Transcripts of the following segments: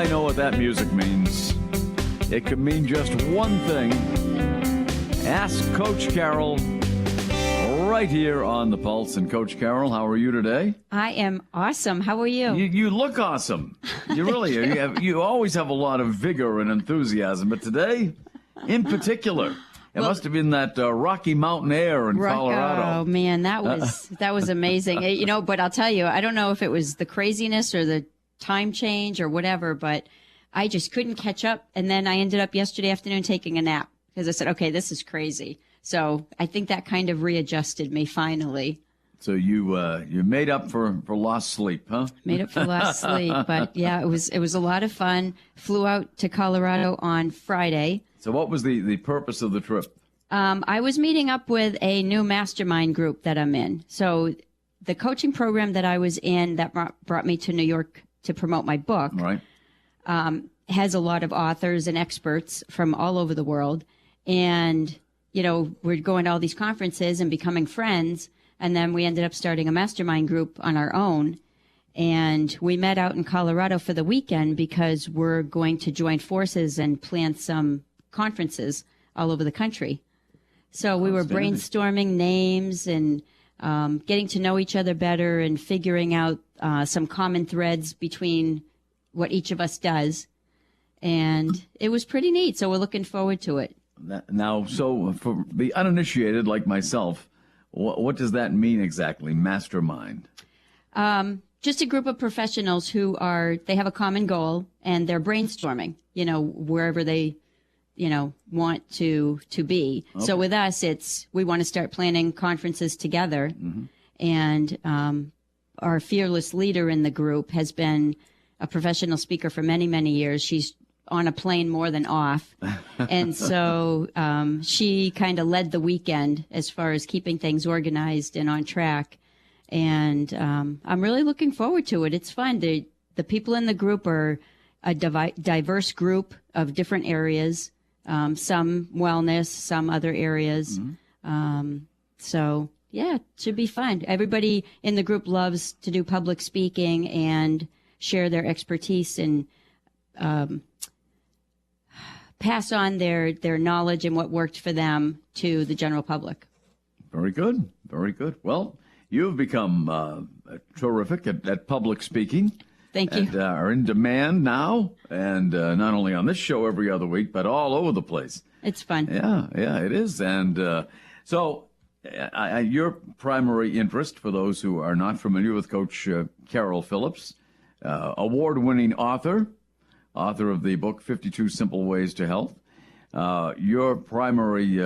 I know what that music means. It could mean just one thing. Ask Coach Carol right here on The Pulse. And Coach Carol, how are you today? I am awesome. How are you? You look awesome. You really are. You always have a lot of vigor and enthusiasm, but today, in particular, it must have been that Rocky Mountain air in Colorado. Oh man, that was amazing. But I'll tell you, I don't know if it was the craziness or the time change or whatever, but I just couldn't catch up. And then I ended up yesterday afternoon taking a nap because I said, okay, this is crazy. So I think that kind of readjusted me finally. So you made up for lost sleep, huh? Made up for lost sleep, but yeah, it was a lot of fun. Flew out to Colorado on Friday. So what was the purpose of the trip? I was meeting up with a new mastermind group that I'm in. So the coaching program that I was in that brought me to New York to promote my book, right, has a lot of authors and experts from all over the world. And we're going to all these conferences and becoming friends. And then we ended up starting a mastermind group on our own. And we met out in Colorado for the weekend because we're going to join forces and plan some conferences all over the country. So we were brainstorming names and getting to know each other better and figuring out some common threads between what each of us does. And it was pretty neat. So we're looking forward to it. Now, so for the uninitiated like myself, what does that mean exactly, mastermind? Just a group of professionals who they have a common goal and they're brainstorming, wherever they, want to be. Okay. So with us, we want to start planning conferences together. Mm-hmm. And our fearless leader in the group has been a professional speaker for many, many years. She's on a plane more than off. And so she kind of led the weekend as far as keeping things organized and on track. And I'm really looking forward to it. It's fun. The people in the group are a diverse group of different areas, some wellness, some other areas. Mm-hmm. So, yeah, it should be fun. Everybody in the group loves to do public speaking and share their expertise and pass on their knowledge and what worked for them to the general public. Very good. Very good. Well, you've become terrific at public speaking. Thank you. And are in demand now, and not only on this show every other week, but all over the place. It's fun. Yeah, it is. And so your primary interest, for those who are not familiar with Coach Cail Phillips, award-winning author of the book 52 Simple Ways to Health. Your primary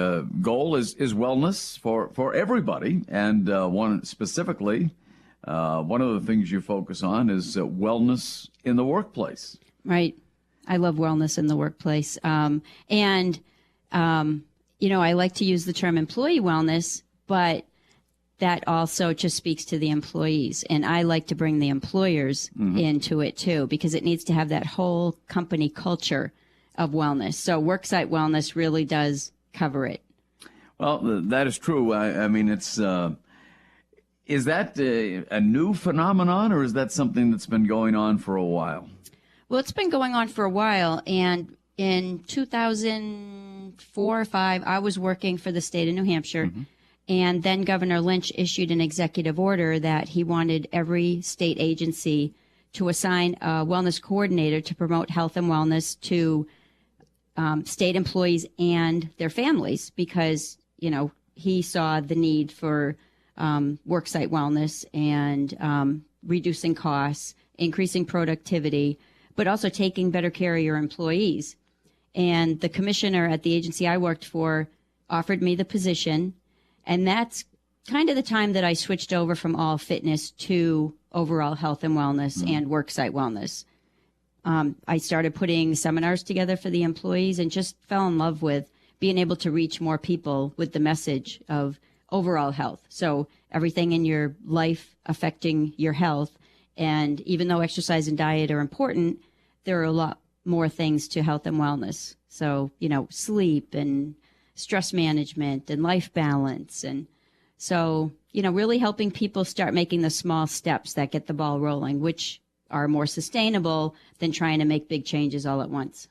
goal is wellness for everybody, and one specifically, one of the things you focus on is wellness in the workplace. Right. I love wellness in the workplace. I like to use the term employee wellness, but that also just speaks to the employees. And I like to bring the employers into it too, because it needs to have that whole company culture of wellness. So worksite wellness really does cover it. Well, that is true. I mean, it's, is that a new phenomenon, or is that something that's been going on for a while? Well, it's been going on for a while. And in 2004 or 5, I was working for the state of New Hampshire. Mm-hmm. And then Governor Lynch issued an executive order that he wanted every state agency to assign a wellness coordinator to promote health and wellness to state employees and their families, because, he saw the need for worksite wellness and reducing costs, increasing productivity, but also taking better care of your employees. And the commissioner at the agency I worked for offered me the position. And that's kind of the time that I switched over from all fitness to overall health and wellness and worksite wellness. I started putting seminars together for the employees and just fell in love with being able to reach more people with the message of overall health. So everything in your life affecting your health. And even though exercise and diet are important, there are a lot more things to health and wellness. So, sleep and stress management and life balance. And so, really helping people start making the small steps that get the ball rolling, which are more sustainable than trying to make big changes all at once.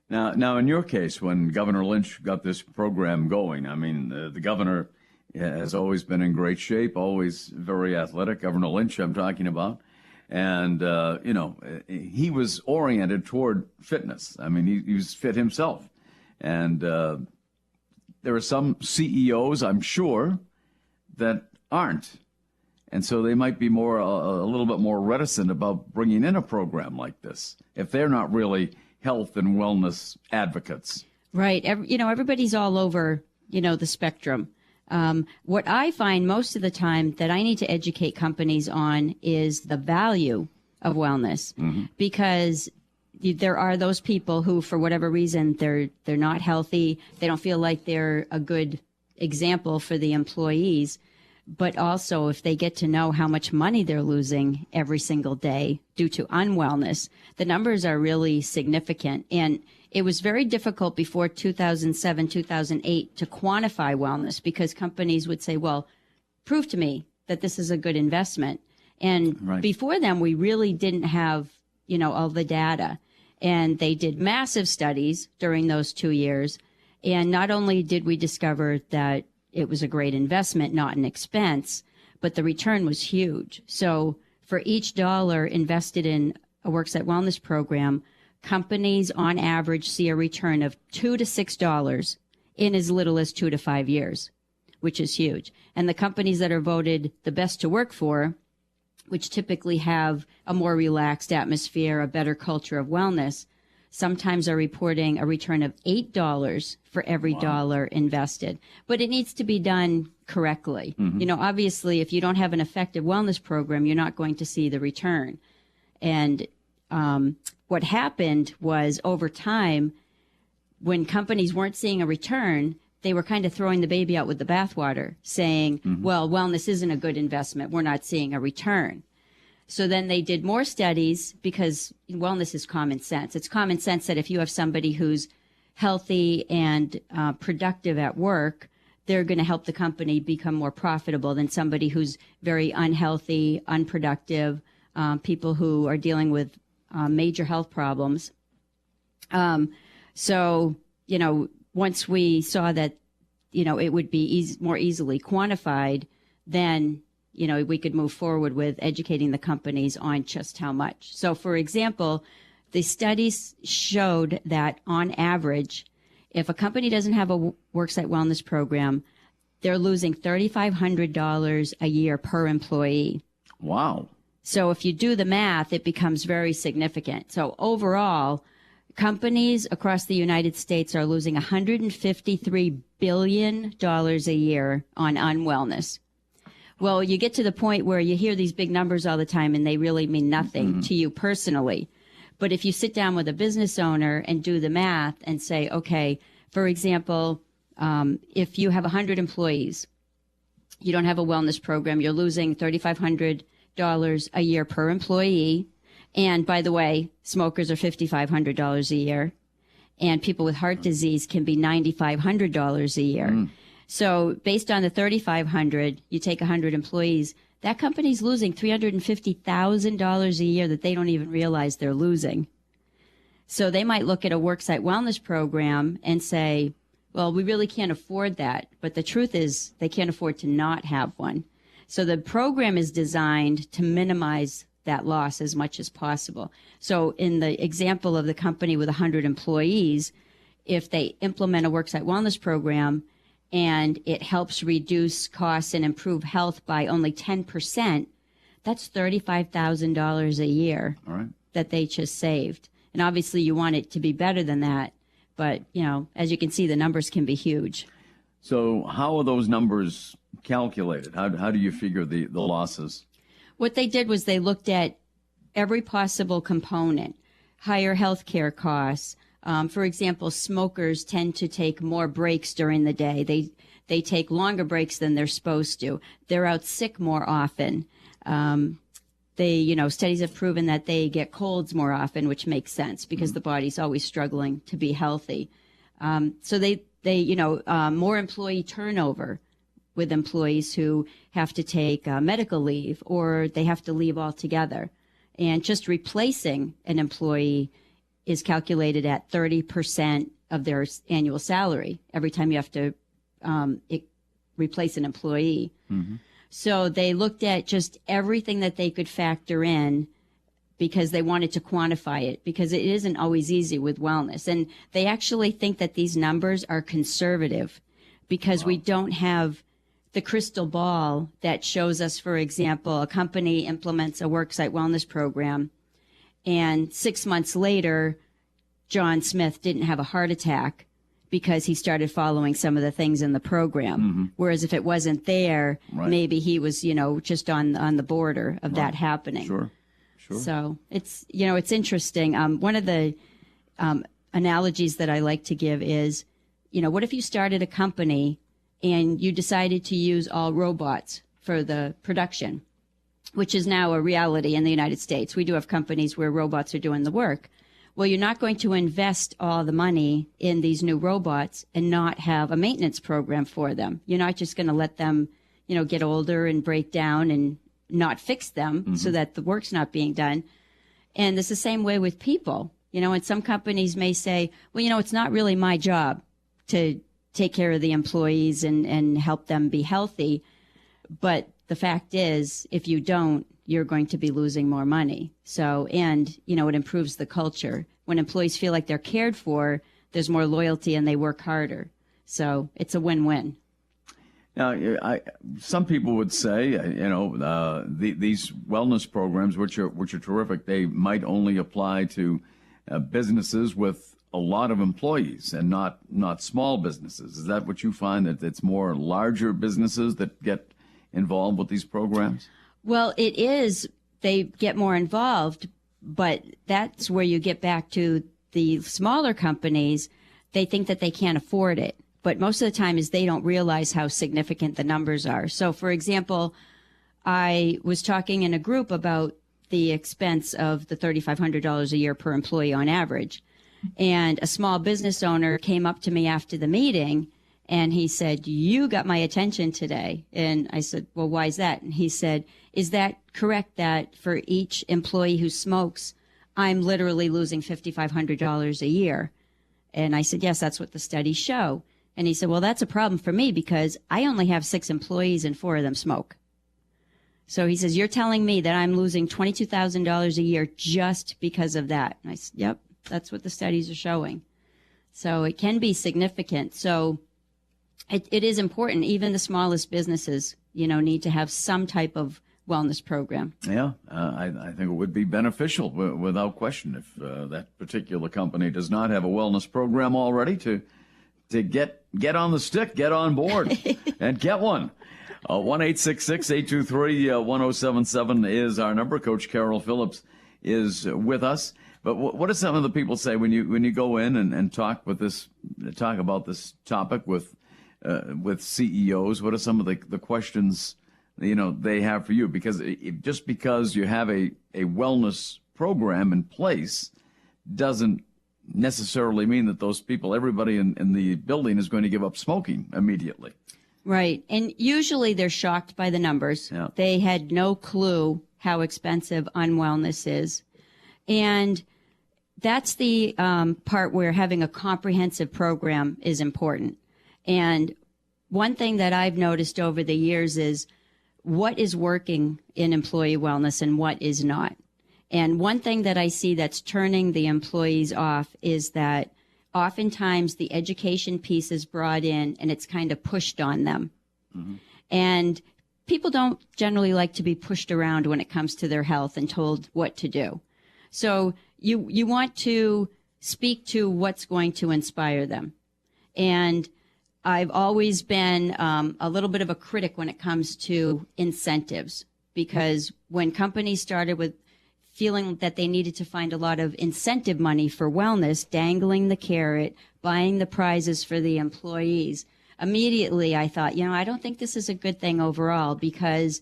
Now, in your case, when Governor Lynch got this program going, I mean, the governor has always been in great shape, always very athletic. Governor Lynch, I'm talking about. And, he was oriented toward fitness. I mean, he was fit himself. And there are some CEOs, I'm sure, that aren't. And so they might be more a little bit more reticent about bringing in a program like this if they're not really health and wellness advocates. Right. Everybody's all over, the spectrum. What I find most of the time that I need to educate companies on is the value of wellness, because there are those people who, for whatever reason, they're not healthy. They don't feel like they're a good example for the employees. But also, if they get to know how much money they're losing every single day due to unwellness, the numbers are really significant. And it was very difficult before 2007, 2008 to quantify wellness, because companies would say, well, prove to me that this is a good investment. And before then, we really didn't have, all the data. And they did massive studies during those 2 years. And not only did we discover that it was a great investment, not an expense, but the return was huge. So for each dollar invested in a worksite wellness program, companies on average see a return of $2 to $6 in as little as 2 to 5 years, which is huge. And the companies that are voted the best to work for, which typically have a more relaxed atmosphere, a better culture of wellness, sometimes are reporting a return of $8 for every dollar invested. But it needs to be done correctly. Obviously, if you don't have an effective wellness program, you're not going to see the return. And what happened was, over time, when companies weren't seeing a return, they were kind of throwing the baby out with the bathwater, saying, well, wellness isn't a good investment. We're not seeing a return. So then they did more studies, because wellness is common sense. It's common sense that if you have somebody who's healthy and productive at work, they're going to help the company become more profitable than somebody who's very unhealthy, unproductive, people who are dealing with major health problems. So, once we saw that, it would be more easily quantified, then we could move forward with educating the companies on just how much. So, for example, the studies showed that on average, if a company doesn't have a worksite wellness program, they're losing $3,500 a year per employee. Wow. So if you do the math, it becomes very significant. So overall, companies across the United States are losing $153 billion a year on unwellness. Well, you get to the point where you hear these big numbers all the time and they really mean nothing to you personally. But if you sit down with a business owner and do the math and say, okay, for example, if you have 100 employees, you don't have a wellness program, you're losing $3,500 a year per employee. And by the way, smokers are $5,500 a year. And people with heart disease can be $9,500 a year. So based on the $3,500, you take 100 employees, that company's losing $350,000 a year that they don't even realize they're losing. So they might look at a worksite wellness program and say, well, we really can't afford that. But the truth is they can't afford to not have one. So the program is designed to minimize that loss as much as possible. So in the example of the company with 100 employees, if they implement a worksite wellness program and it helps reduce costs and improve health by only 10%, that's $35,000 a year that they just saved. And obviously you want it to be better than that. But, as you can see, the numbers can be huge. So how are those numbers calculated? How do you figure the losses? What they did was they looked at every possible component, higher health care costs. For example, smokers tend to take more breaks during the day. They take longer breaks than they're supposed to. They're out sick more often. Studies have proven that they get colds more often, which makes sense because the body's always struggling to be healthy. So they more employee turnover with employees who have to take medical leave or they have to leave altogether. And just replacing an employee is calculated at 30% of their annual salary every time you have to replace an employee. Mm-hmm. So they looked at just everything that they could factor in because they wanted to quantify it, because it isn't always easy with wellness. And they actually think that these numbers are conservative because we don't have the crystal ball that shows us, for example, a company implements a worksite wellness program, and 6 months later, John Smith didn't have a heart attack because he started following some of the things in the program. Mm-hmm. Whereas if it wasn't there, maybe he was, just on the border of that happening. Sure. So it's, it's interesting. One of the analogies that I like to give is, what if you started a company and you decided to use all robots for the production, which is now a reality in the United States. We do have companies where robots are doing the work. Well, you're not going to invest all the money in these new robots and not have a maintenance program for them. You're not just going to let them, get older and break down and not fix them so that the work's not being done. And it's the same way with people. And some companies may say, well, it's not really my job to take care of the employees and help them be healthy. But the fact is, if you don't, you're going to be losing more money. So, and, it improves the culture. When employees feel like they're cared for, there's more loyalty and they work harder. So it's a win-win. Now, some people would say, these wellness programs, which are terrific, they might only apply to businesses with a lot of employees and not small businesses. Is that what you find, that it's more larger businesses that get involved with these programs? Well, it is. They get more involved, but that's where you get back to the smaller companies. They think that they can't afford it. But most of the time is they don't realize how significant the numbers are. So, for example, I was talking in a group about the expense of the $3,500 a year per employee on average. And a small business owner came up to me after the meeting and he said, "You got my attention today." And I said, "Well, why is that?" And he said, "Is that correct that for each employee who smokes, I'm literally losing $5,500 a year?" And I said, "Yes, that's what the studies show." And he said, "Well, that's a problem for me because I only have 6 employees and 4 of them smoke." So he says, "You're telling me that I'm losing $22,000 a year just because of that?" And I said, "Yep, that's what the studies are showing." So it can be significant. So it is important. Even the smallest businesses, need to have some type of wellness program. Yeah, I think it would be beneficial without question if that particular company does not have a wellness program already to get on the stick, get on board, and get one. 1-866-823-1077 is our number. Coach Cail Phillips is with us. But what do some of the people say when you go in and talk about this topic with CEOs? What are some of the questions they have for you? Because just because you have a wellness program in place doesn't necessarily mean that those people, everybody in the building, is going to give up smoking immediately. Right. And usually they're shocked by the numbers. Yeah. They had no clue how expensive unwellness is. And that's the part where having a comprehensive program is important. And one thing that I've noticed over the years is what is working in employee wellness and what is not. And one thing that I see that's turning the employees off is that oftentimes the education piece is brought in and it's kind of pushed on them. Mm-hmm. And people don't generally like to be pushed around when it comes to their health and told what to do. So you want to speak to what's going to inspire them. And I've always been a little bit of a critic when it comes to incentives, because when companies started with feeling that they needed to find a lot of incentive money for wellness, dangling the carrot, buying the prizes for the employees, immediately I thought, I don't think this is a good thing overall, because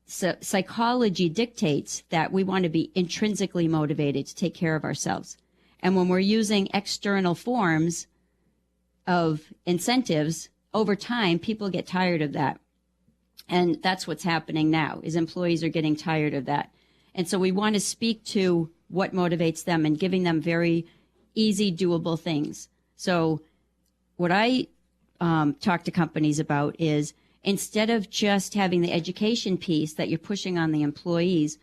psychology dictates that we want to be intrinsically motivated to take care of ourselves. And when we're using external forms of incentives, over time, people get tired of that. And that's what's happening now, is employees are getting tired of that. And so we want to speak to what motivates them and giving them very easy, doable things. So what I talk to companies about is, instead of just having the education piece that you're pushing on the employees,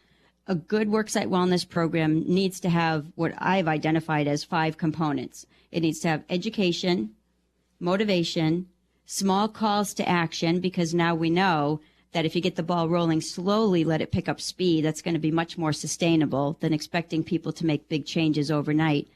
a good worksite wellness program needs to have what I've identified as 5 components. It needs to have education, motivation, small calls to action, because now we know that if you get the ball rolling slowly, let it pick up speed, that's going to be much more sustainable than expecting people to make big changes overnight.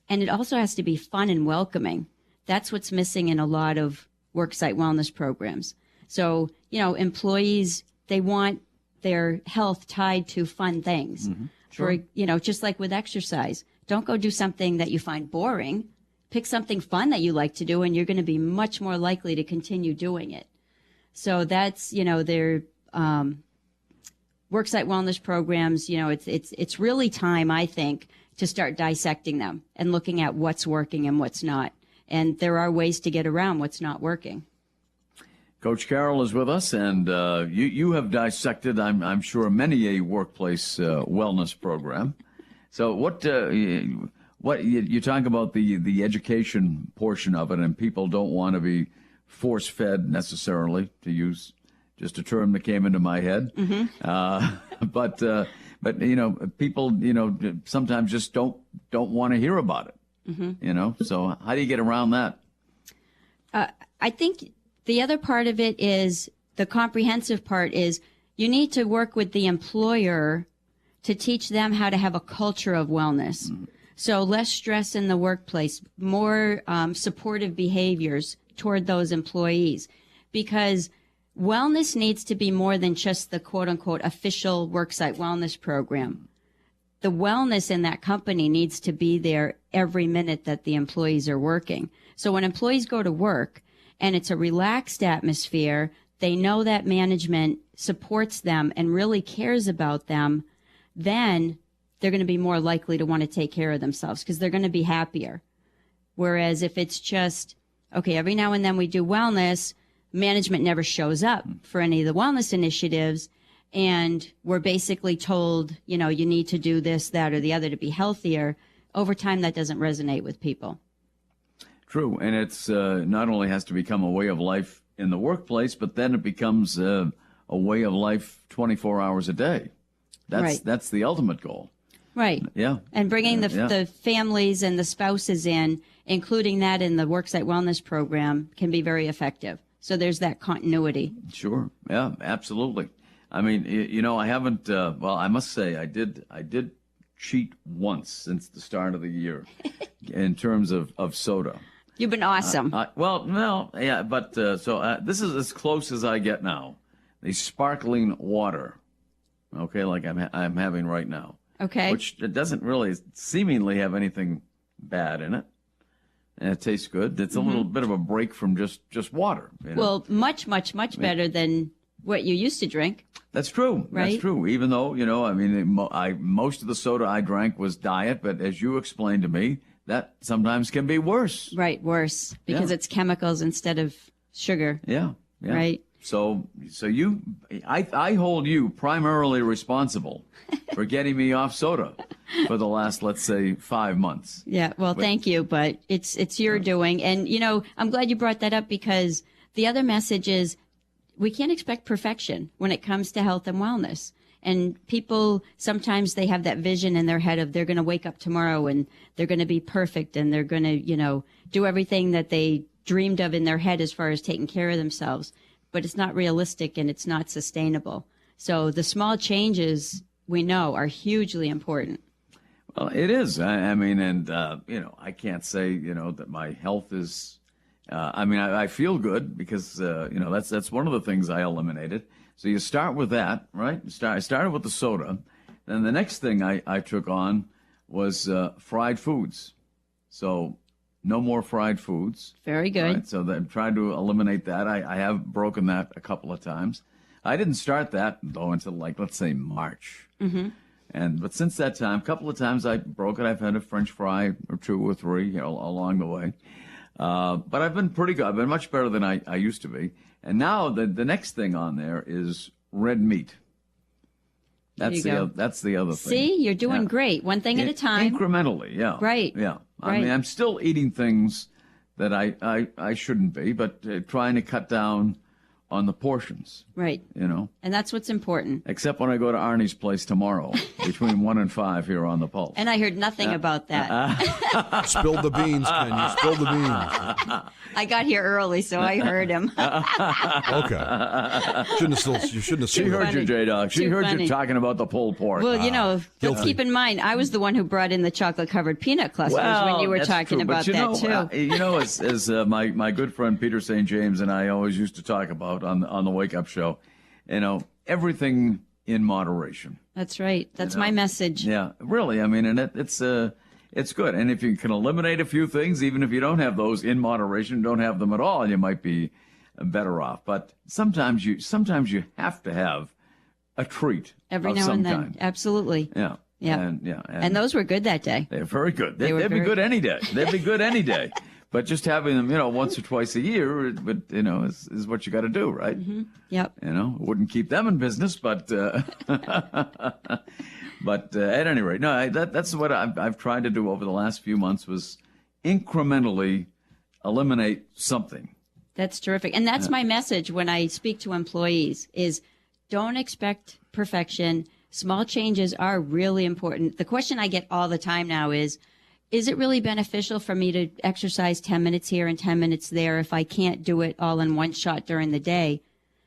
And it also has to be fun and welcoming. That's what's missing in a lot of worksite wellness programs. So, employees, they want their health tied to fun things. Mm-hmm. Sure. For, just like with exercise. Don't go do something that you find boring. Pick something fun that you like to do, and you're going to be much more likely to continue doing it. So that's, their worksite wellness programs, it's really time, I think, to start dissecting them and looking at what's working and what's not. And there are ways to get around what's not working. Coach Cail is with us, and you have dissected, I'm sure, many a workplace wellness program. So what you talk about the education portion of it, and people don't want to be force-fed necessarily, to use just a term that came into my head. Mm-hmm. But people sometimes just don't want to hear about it. Mm-hmm. So how do you get around that? I think the other part of it is, the comprehensive part is, you need to work with the employer to teach them how to have a culture of wellness. Mm-hmm. So less stress in the workplace, more supportive behaviors toward those employees, because wellness needs to be more than just the quote unquote official worksite wellness program. The wellness in that company needs to be there every minute that the employees are working. So when employees go to work and it's a relaxed atmosphere, they know that management supports them and really cares about them, then they're going to be more likely to want to take care of themselves because they're going to be happier. Whereas if it's just, okay, every now and then we do wellness, management never shows up for any of the wellness initiatives, and we're basically told, you need to do this, that, or the other to be healthier, over time that doesn't resonate with people. True, and it's not only has to become a way of life in the workplace, but then it becomes a way of life 24 hours a day. That's the ultimate goal. Right. Yeah. And bringing the families and the spouses in, including that in the worksite wellness program, can be very effective. So there's that continuity. Sure. Yeah, absolutely. I mean, I haven't, I must say I did cheat once since the start of the year in terms of soda. You've been awesome. But this is as close as I get now. The sparkling water, okay, like I'm having right now. Okay. Which it doesn't really seemingly have anything bad in it. And it tastes good. It's a little bit of a break from just water. Well, much better than what you used to drink. That's true. Right? That's true. Even though, most of the soda I drank was diet, but as you explained to me, that sometimes can be worse. Right, worse, because it's chemicals instead of sugar. Yeah. Right. So I hold you primarily responsible for getting me off soda for the last, let's say, 5 months. Yeah, well, thank you, but it's your doing. And, I'm glad you brought that up, because the other message is we can't expect perfection when it comes to health and wellness. And people, sometimes they have that vision in their head of they're going to wake up tomorrow and they're going to be perfect and they're going to, do everything that they dreamed of in their head as far as taking care of themselves. But it's not realistic and it's not sustainable. So the small changes, we know, are hugely important. Well, it is. I can't say, that my health is, I feel good because, that's one of the things I eliminated. So you start with that, right? I started with the soda. Then the next thing I took on was fried foods. So no more fried foods. Very good. Right? So I'm trying to eliminate that. I have broken that a couple of times. I didn't start that, though, until, let's say March. Mm-hmm. But since that time, a couple of times I broke it. I've had a French fry or 2 or 3 along the way. But I've been pretty good. I've been much better than I used to be. And now the next thing on there is red meat. That's the other thing. See, you're doing great. One thing at a time. Incrementally, yeah. Right. Yeah. I Right. mean, I'm still eating things that I shouldn't be, but trying to cut down on the portions. Right. And that's what's important. Except when I go to Arnie's place tomorrow, between 1 and 5 here on the Pulse. And I heard nothing about that. Spilled the beans, Ken. You spilled the beans. I got here early, so I heard him. Okay. You shouldn't have She seen heard that. you, J-Dog. She Too heard funny. you talking about the pulled pork. Well, let's guilty. keep in mind, I was the one who brought in the chocolate-covered peanut clusters when you were that's talking true. about But that, too. As my good friend Peter St. James and I always used to talk about on the Wake Up Show, everything in moderation. That's right. That's my message. Yeah, really. I mean, and it's good. And if you can eliminate a few things, even if you don't have those in moderation, don't have them at all, you might be better off. But sometimes you have to have a treat Every of now some and then. kind. Absolutely. Yeah. Yeah. And those were good that day. they're very good. They'd were be very good any day. They'd be good any day. But just having them, once or twice a year, is what you got to do, right? Mm-hmm. Yep. It wouldn't keep them in business, but but at any rate, no, that's what I've tried to do over the last few months was incrementally eliminate something. That's terrific. And that's my message when I speak to employees is don't expect perfection. Small changes are really important. The question I get all the time now is it really beneficial for me to exercise 10 minutes here and 10 minutes there if I can't do it all in one shot during the day?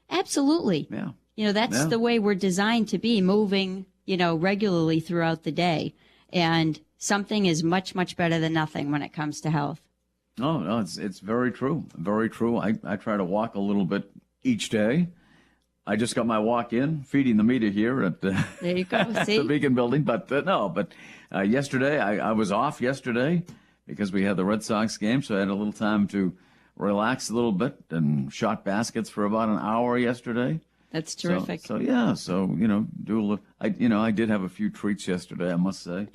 Absolutely. Yeah. That's the way we're designed to be, moving, regularly throughout the day. And something is much, much better than nothing when it comes to health. No, it's very true. Very true. I try to walk a little bit each day. I just got my walk in, feeding the meter here at, There you go. at See? the Beacon Building. But yesterday, I was off yesterday because we had the Red Sox game, so I had a little time to relax a little bit and shot baskets for about an hour yesterday. That's terrific. So do a little. I did have a few treats yesterday, I must say.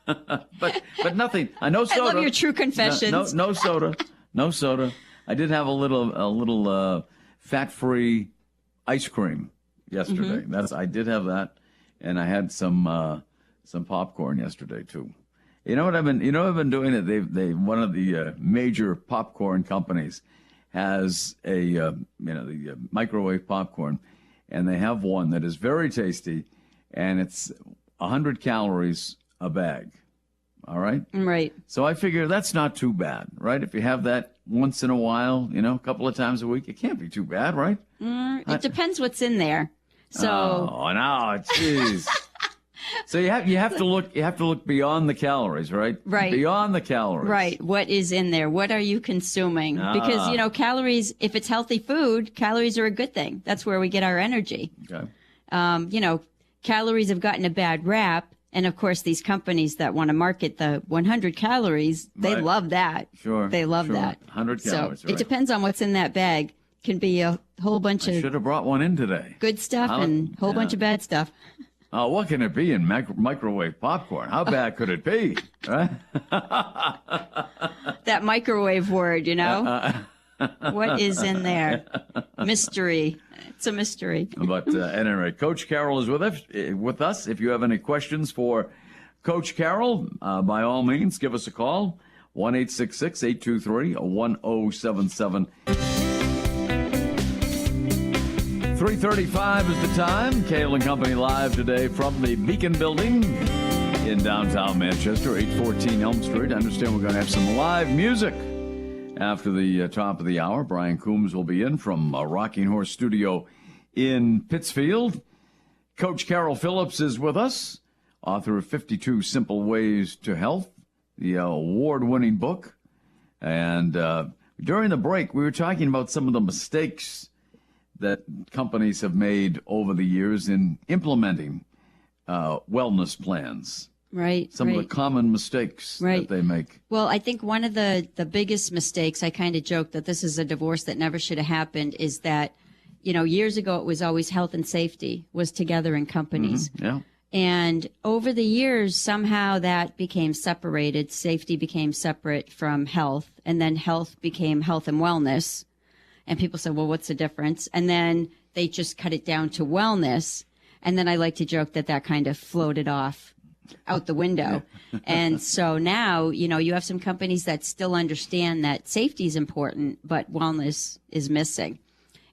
but nothing. No soda. I love your true confessions. No soda. No soda. I did have a little fat-free ice cream yesterday. Mm-hmm. I did have that, and I had some popcorn yesterday too. You know what I've been doing? They one of the major popcorn companies has the microwave popcorn, and they have one that is very tasty, and it's 100 calories a bag. All right? Right. So I figure that's not too bad, right? If you have that once in a while, a couple of times a week, it can't be too bad, right? It depends what's in there. So Oh, no, jeez. So you have to look beyond the calories, right? Right. Beyond the calories. Right. What is in there? What are you consuming? Because, calories, if it's healthy food, calories are a good thing. That's where we get our energy. Okay. Calories have gotten a bad rap. And of course, these companies that want to market the 100 calories, they Right. love that. Sure. They love sure. that. 100 calories. So right. it depends on what's in that bag. Can be a whole bunch I of should have brought one in today. good stuff and a whole bunch of bad stuff. Oh, what can it be in microwave popcorn? How bad could it be? Right? That microwave word, what is in there? Mystery. It's a mystery. But at any rate, Coach Carol is with us. If you have any questions for Coach Carol, by all means, give us a call. 1-866-823-1077. 3:35 is the time. Cail and Company live today from the Beacon Building in downtown Manchester, 814 Elm Street. I understand we're going to have some live music after the top of the hour. Brian Coombs will be in from Rocking Horse Studio in Pittsfield. Coach Carol Phillips is with us, author of 52 Simple Ways to Health, the award-winning book. And during the break, we were talking about some of the mistakes that companies have made over the years in implementing wellness plans. Right. Some of the common mistakes that they make. Well, I think one of the biggest mistakes, I kind of joke that this is a divorce that never should have happened, is that, years ago it was always health and safety was together in companies. Mm-hmm. Yeah. And over the years, somehow that became separated. Safety became separate from health, and then health became health and wellness. And people said, well, what's the difference? And then they just cut it down to wellness. And then I like to joke that kind of floated off out the window. And so now, you have some companies that still understand that safety is important, but wellness is missing.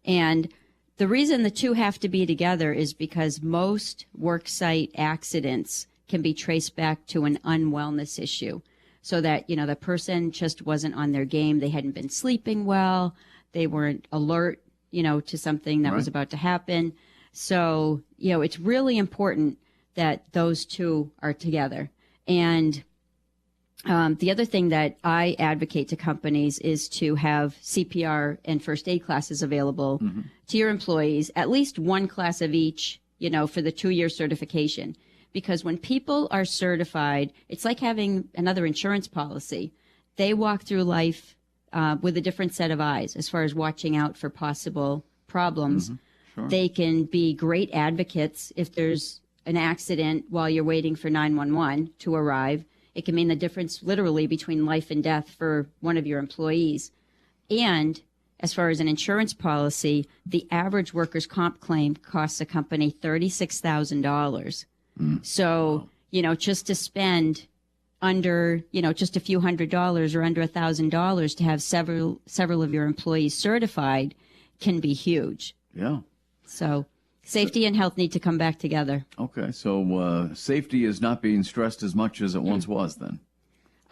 And the reason the two have to be together is because most worksite accidents can be traced back to an unwellness issue. So that, the person just wasn't on their game. They hadn't been sleeping well. They weren't alert, to something that was about to happen. So, it's really important that those two are together. And the other thing that I advocate to companies is to have CPR and first aid classes available to your employees, at least one class of each, for the 2-year certification. Because when people are certified, it's like having another insurance policy. They walk through life with a different set of eyes as far as watching out for possible problems. Sure. They can be great advocates if there's an accident while you're waiting for 911 to arrive. It can mean the difference literally between life and death for one of your employees. And as far as an insurance policy, the average workers' comp claim costs a company $36,000. So, just to spend under, just a few $100s or under $1,000 to have several of your employees certified can be huge. Yeah. So safety and health need to come back together. Okay. So safety is not being stressed as much as it once was then.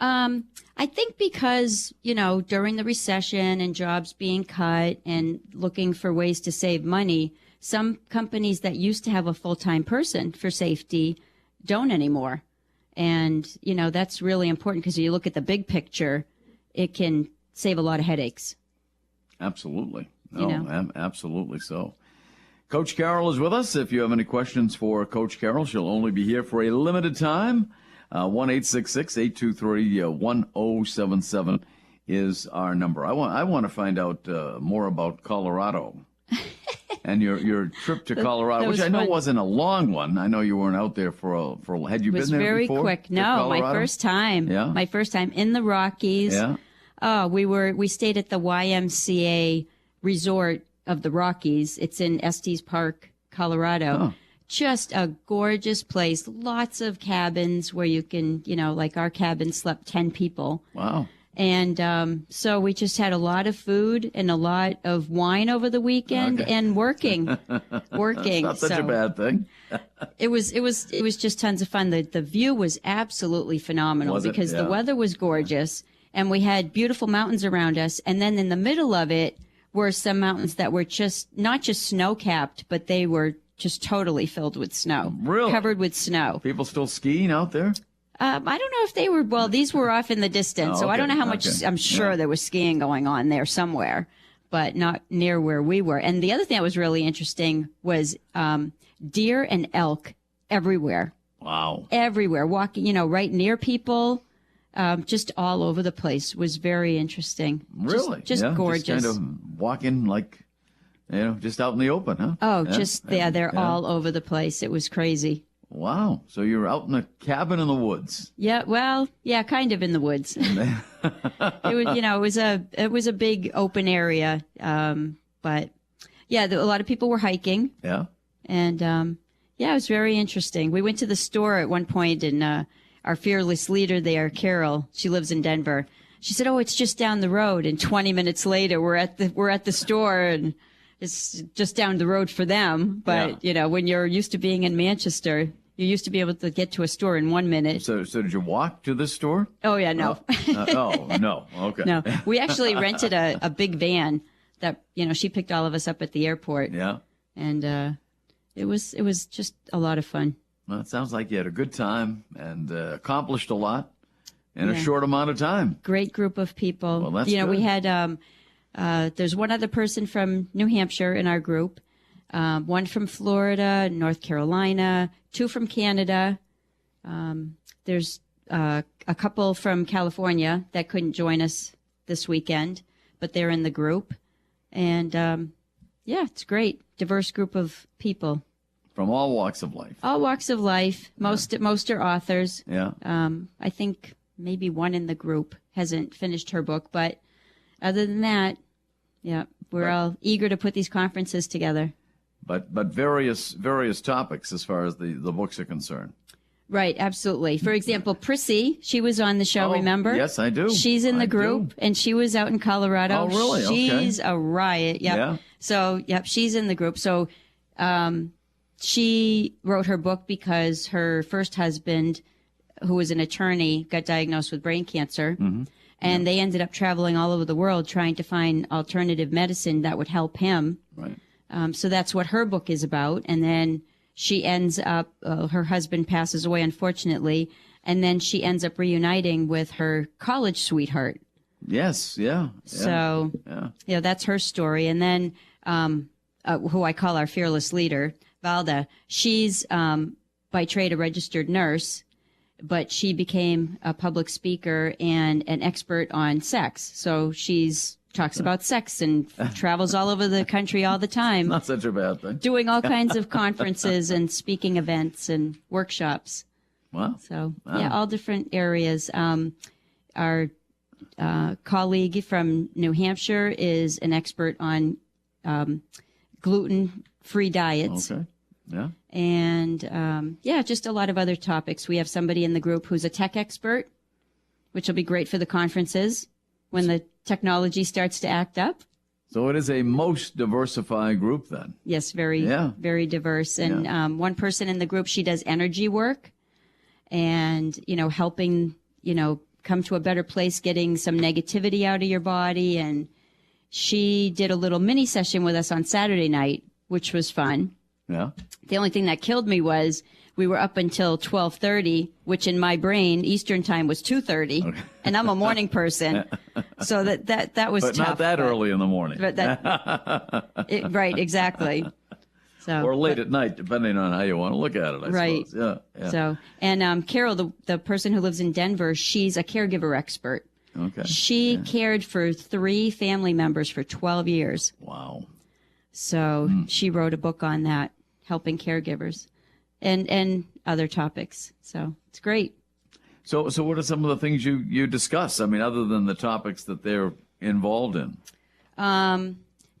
I think because, during the recession and jobs being cut and looking for ways to save money, some companies that used to have a full-time person for safety don't anymore. And, that's really important because you look at the big picture, it can save a lot of headaches. Absolutely. Absolutely so. Coach Carol is with us. If you have any questions for Coach Carol, she'll only be here for a limited time. 1-866-823-1077 is our number. I want to find out more about Colorado. And your trip to Colorado, which I know wasn't a long one. I know you weren't out there for had you been there before? It was very quick. No, my first time. Yeah. My first time in the Rockies. Yeah. Oh, we stayed at the YMCA resort of the Rockies. It's in Estes Park, Colorado. Oh. Just a gorgeous place. Lots of cabins where you can, like our cabin slept 10 people. Wow. And so we just had a lot of food and a lot of wine over the weekend and working. That's not such a bad thing. It was just tons of fun. The view was absolutely phenomenal because the weather was gorgeous and we had beautiful mountains around us. And then in the middle of it were some mountains that were just not just snow capped, but they were just totally filled with snow. Really? Covered with snow. People still skiing out there? I don't know if they were, these were off in the distance, so I don't know how much, I'm sure there was skiing going on there somewhere, but not near where we were. And the other thing that was really interesting was deer and elk everywhere. Wow. Everywhere, walking, right near people, just all over the place. Was very interesting. Really? Just gorgeous. Just kind of walking like, just out in the open, huh? Oh, they're all over the place. It was crazy. Wow. So you were out in a cabin in the woods. Yeah, kind of in the woods. It was a big open area. But yeah, a lot of people were hiking. Yeah. And it was very interesting. We went to the store at one point and our fearless leader there, Cail, she lives in Denver. She said, "Oh, it's just down the road." And 20 minutes later, we're at the store and it's just down the road for them. But, when you're used to being in Manchester, you used to be able to get to a store in 1 minute. So did you walk to the store? Oh, yeah, no. No. Okay. No. We actually rented a big van that, she picked all of us up at the airport. Yeah. And it was just a lot of fun. Well, it sounds like you had a good time and accomplished a lot in a short amount of time. Great group of people. Well, that's good. We had... there's one other person from New Hampshire in our group, one from Florida, North Carolina, 2 from Canada. There's a couple from California that couldn't join us this weekend, but they're in the group. And it's great. Diverse group of people. From all walks of life. All walks of life. Most are authors. Yeah. I think maybe one in the group hasn't finished her book, but other than that, we're all eager to put these conferences together. but various topics as far as the books are concerned. Right, absolutely. For example, Prissy, she was on the show, remember? Yes, I do. She's in the group, and she was out in Colorado. Oh, really? She's a riot. Yep. Yeah. So, she's in the group. So, she wrote her book because her first husband, who was an attorney, got diagnosed with brain cancer. Mm-hmm. And they ended up traveling all over the world trying to find alternative medicine that would help him. Right. So that's what her book is about. And then she ends up, her husband passes away, unfortunately, and then she ends up reuniting with her college sweetheart. Yes, yeah. So, that's her story. And then, who I call our fearless leader, Valda, she's by trade a registered nurse, but she became a public speaker and an expert on sex. So she's talks about sex and travels all over the country all the time. Not such a bad thing. Doing all kinds of conferences and speaking events and workshops. Wow. So, all different areas. Our colleague from New Hampshire is an expert on gluten-free diets. Okay. Yeah. And, just a lot of other topics. We have somebody in the group who's a tech expert, which will be great for the conferences when the technology starts to act up. So it is a most diversified group then. Yes, very diverse. And one person in the group, she does energy work and, helping, come to a better place, getting some negativity out of your body. And she did a little mini session with us on Saturday night, which was fun. Yeah. The only thing that killed me was we were up until 12:30, which in my brain, Eastern time was 2:30, okay. And I'm a morning person. So that was but tough. Not that early in the morning. But right, exactly. So, or late at night, depending on how you want to look at it, I suppose. Yeah. So, and Carol, the person who lives in Denver, she's a caregiver expert. Okay. She cared for 3 family members for 12 years. Wow. So she wrote a book on that, helping caregivers and other topics. So it's great. So what are some of the things you discuss? I mean, other than the topics that they're involved in?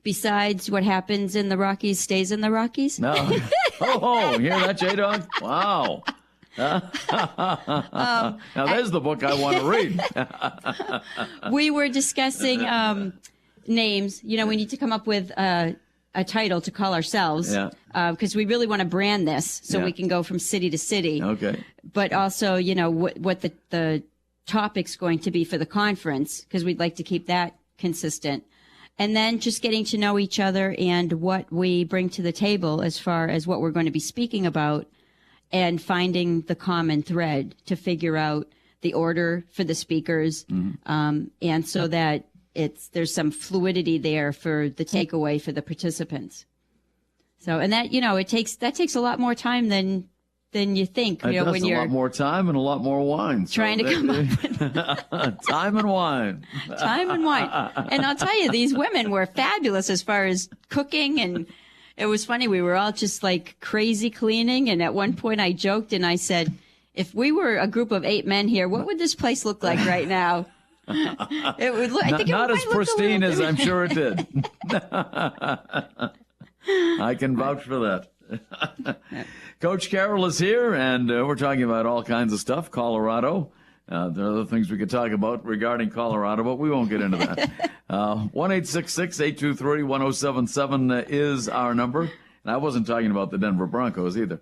Besides what happens in the Rockies stays in the Rockies? No. You hear that, J-Dog? Wow. Now, there's the book I want to read. We were discussing names. We need to come up with a title to call ourselves because we really want to brand this so we can go from city to city. Okay. But also, what the topic's going to be for the conference because we'd like to keep that consistent. And then just getting to know each other and what we bring to the table as far as what we're going to be speaking about and finding the common thread to figure out the order for the speakers and so that there's some fluidity there for the takeaway for the participants. So, and that, that takes a lot more time than you think. It does when you're a lot more time and a lot more wine. Trying to come up with time and wine. Time and wine. And I'll tell you, these women were fabulous as far as cooking. And it was funny. We were all just like crazy cleaning. And at one point I joked and I said, if we were a group of 8 men here, what would this place look like right now? It would look, I think not as pristine as I'm sure it did. I can vouch for that. Coach Carol is here, and we're talking about all kinds of stuff. Colorado. There are other things we could talk about regarding Colorado, but we won't get into that. 1-866-823-1077 is our number. And I wasn't talking about the Denver Broncos either.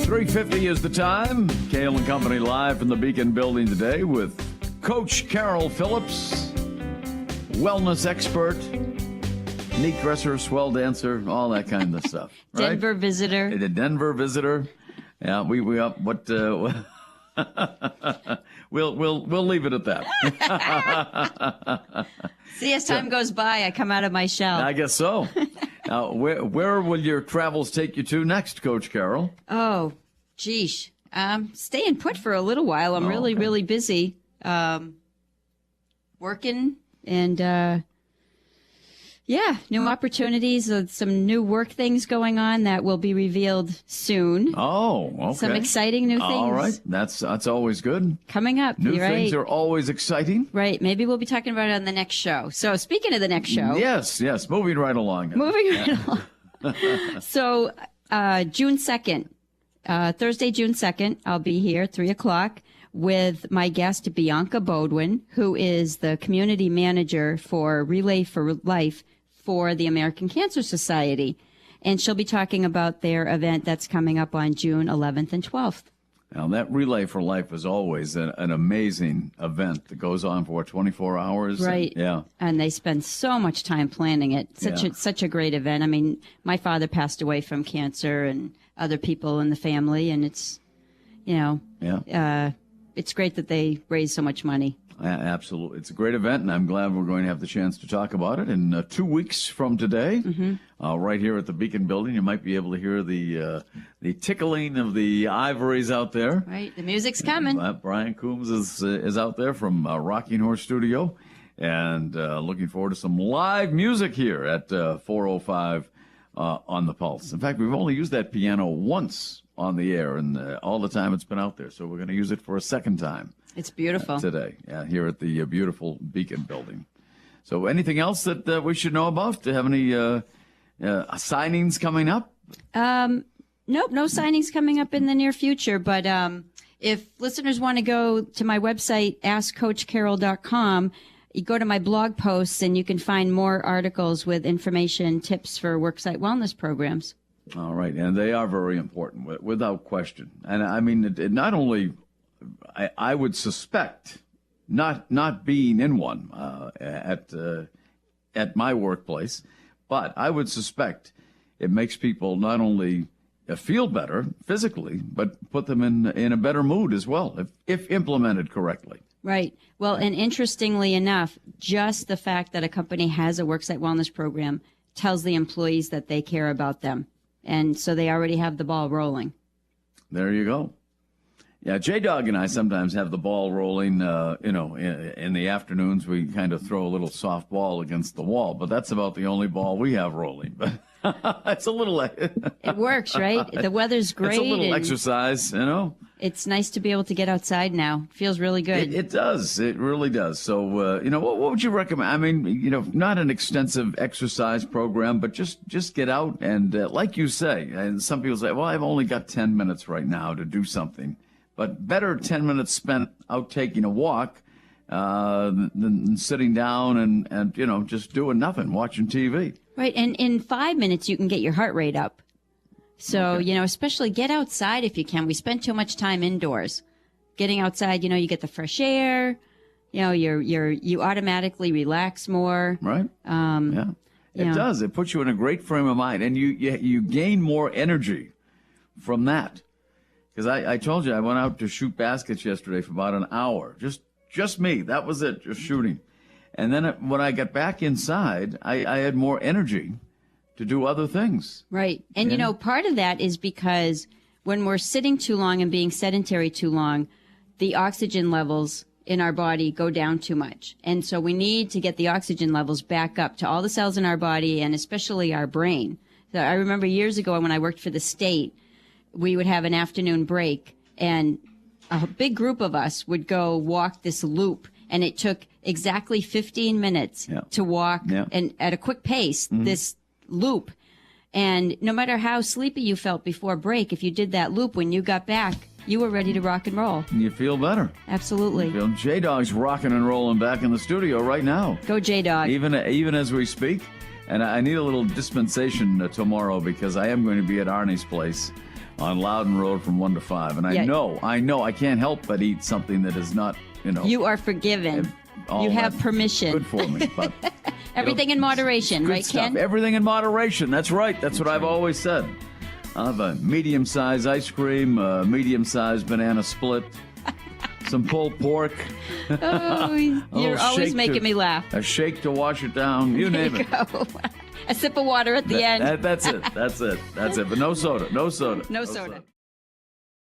3:50 is the time. Cail and Company live from the Beacon Building today with Coach Carol Phillips, wellness expert, neat dresser, swell dancer, all that kind of stuff. Right? Denver visitor. The Denver visitor. Yeah, we up. What? We'll leave it at that. See, as time goes by, I come out of my shell. I guess so. Now, where will your travels take you to next, Coach Carol? Oh, geesh. Staying put for a little while. I'm really busy working and Yeah, new opportunities, some new work things going on that will be revealed soon. Oh, okay. Some exciting new things. All right. That's always good. Coming up. New right. things are always exciting. Right. Maybe we'll be talking about it on the next show. So speaking of the next show. Yes. Moving right along. Moving right along. So June 2nd, Thursday, June 2nd, I'll be here, 3 o'clock, with my guest, Bianca Bodwin, who is the community manager for Relay for Life for the American Cancer Society. And she'll be talking about their event that's coming up on June 11th and 12th. Now, that Relay for Life is always an amazing event that goes on for 24 hours. Right. Yeah. And they spend so much time planning it. Such a great event. I mean, my father passed away from cancer and other people in the family, and it's, it's great that they raise so much money. Absolutely. It's a great event, and I'm glad we're going to have the chance to talk about it in 2 weeks from today, right here at the Beacon Building. You might be able to hear the tickling of the ivories out there. Right. The music's coming. Brian Coombs is out there from Rocking Horse Studio, and looking forward to some live music here at 4:05 on the Pulse. In fact, we've only used that piano once on the air, and all the time it's been out there, so we're going to use it for a second time. It's beautiful. Today, here at the beautiful Beacon Building. So anything else that we should know about? Do you have any signings coming up? Nope, no signings coming up in the near future. But if listeners want to go to my website, askcoachcarol.com, you go to my blog posts and you can find more articles with information, tips for worksite wellness programs. All right, and they are very important, without question. And I mean, it not only... I would suspect, not being in one at my workplace, but I would suspect it makes people not only feel better physically, but put them in a better mood as well, if implemented correctly. Right. Well, and interestingly enough, just the fact that a company has a worksite wellness program tells the employees that they care about them. And so they already have the ball rolling. There you go. Yeah, J-Dog and I sometimes have the ball rolling, in the afternoons. We kind of throw a little softball against the wall, but that's about the only ball we have rolling. But it's a little... It works, right? The weather's great. It's a little exercise, It's nice to be able to get outside now. It feels really good. It does. It really does. So, what would you recommend? I mean, not an extensive exercise program, but just get out and, like you say, and some people say, well, I've only got 10 minutes right now to do something. But better 10 minutes spent out taking a walk than sitting down and just doing nothing, watching TV. Right, and in 5 minutes you can get your heart rate up. So, especially get outside if you can. We spend too much time indoors. Getting outside, you get the fresh air. You automatically relax more. Right. It does. It puts you in a great frame of mind, and you gain more energy from that. Because I told you I went out to shoot baskets yesterday for about an hour. Just me. That was it, just shooting. And then when I got back inside, I had more energy to do other things. Right. And, part of that is because when we're sitting too long and being sedentary too long, the oxygen levels in our body go down too much. And so we need to get the oxygen levels back up to all the cells in our body and especially our brain. So I remember years ago when I worked for the state, we would have an afternoon break, and a big group of us would go walk this loop, and it took exactly 15 minutes to walk and at a quick pace, this loop. And no matter how sleepy you felt before break, if you did that loop, when you got back, you were ready to rock and roll. You feel better. Absolutely. J-Dog's rocking and rolling back in the studio right now. Go J-Dog. Even as we speak. And I need a little dispensation tomorrow because I am going to be at Arnie's place on Loudon Road from 1 to 5. And I know, I can't help but eat something that is not, You are forgiven. You have permission. Good for me. But, everything in moderation, right, stuff. Ken? Everything in moderation. That's right. That's what I've always said. I'll have a medium-sized ice cream, a medium-sized banana split, some pulled pork. Oh, you're always making me laugh. A shake to wash it down. You name it. Go. A sip of water at the end. That's it. But no soda. No soda. No soda.